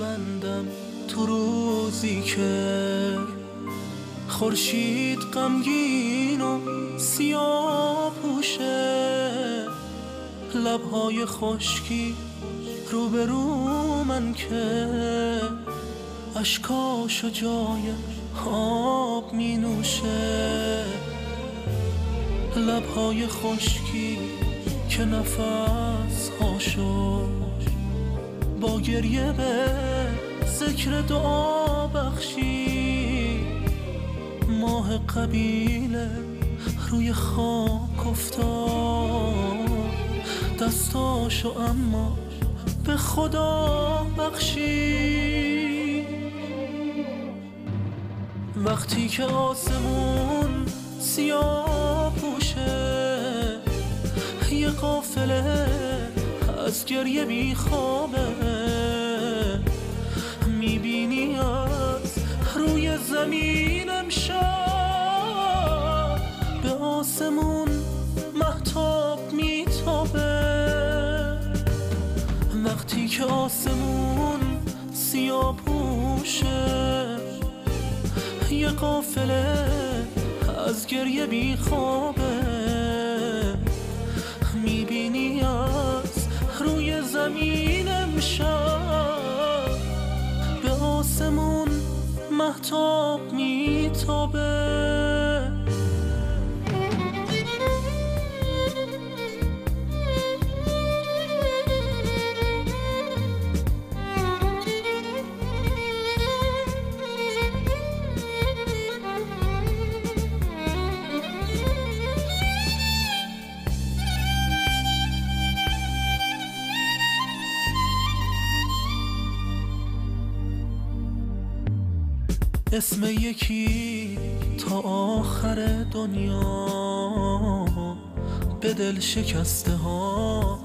میبندم تو روزی که خورشید غمگین و سیاه پوشه، لبهای خشکی روبرو من که اشکاشو جای آب می نوشه، لبهای خشکی که نفس هاشو با گریه به ذکر دعا بخشی، ماه قبیله روی خاک افتاد دستاشو اما به خدا بخشی. وقتی که آسمون سیاه پوشه، یه قافله از گریه بیخوابه، میبینی از روی زمین امشب به آسمون مهتاب میتابه. وقتی که آسمون سیاه پوشه، یه قافله از گریه بیخوابه، میبینی از روی زمین امشب به آسمون مهتاب میتابه. اسم یکی تا آخر دنیا به دل شکسته ها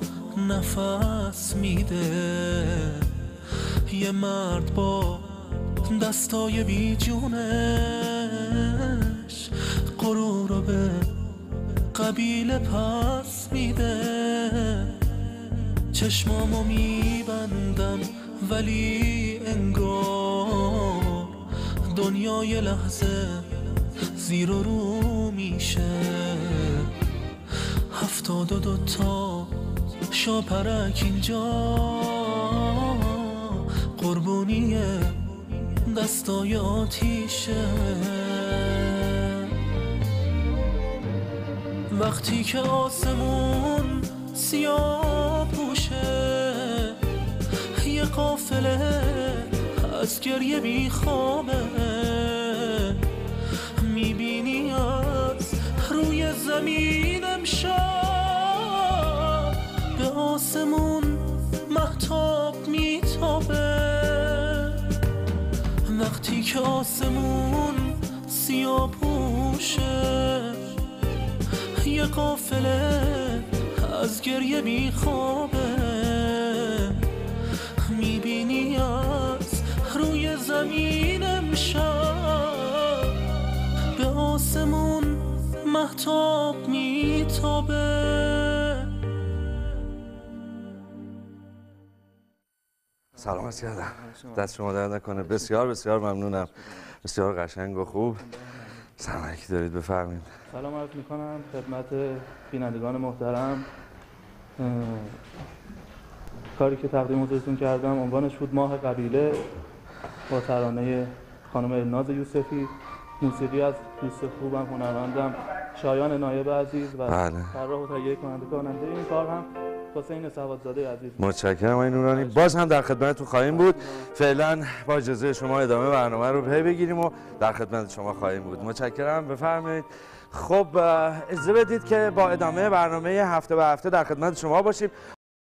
نفس میده، یه مرد با دستای بی جونش غرور رو به قبیله پس میده. چشمامو میبندم ولی انگار دنیای لحظه زیر و رو میشه، 72 تا شاپرک اینجا قربونی دستای آتیشه. وقتی که آسمون سیاه پوشه، یه قافله از گریه بیخوابه، میبینی از روی زمین امشب به آسمون مهتاب میتابه. وقتی که آسمون سیاه پوشه، یه قافله از گریه بیخوابه، میبینی از روی زمین امشب به آسمون مهتاب میتابه. سلام عرض کردم، دست شما درد نکنه. بسیار بسیار ممنونم، بسیار قشنگ و خوب. سلامتی دارید، بفرمایید. سلام عرض میکنم خدمت بینندگان محترم. کاری که تقدیم حضورتون کردم عنوانش بود ماه قبیله با ترانه خانم الناز یوسفی، موسیقی از دوست خوبم هنرمندم شایان نایب عزیز و طراح و تهیه کننده این کار هم حسین سوادزاده عزیز. متشکرم آقای نورانی، باز هم در خدمتتون خواهیم بود. فعلا با اجازه شما ادامه برنامه رو پی بگیریم و در خدمت شما خواهیم بود. متشکرم، بفرمایید. خب اجازه بدید که با ادامه برنامه هفته به هفته در خدمت شما باشیم.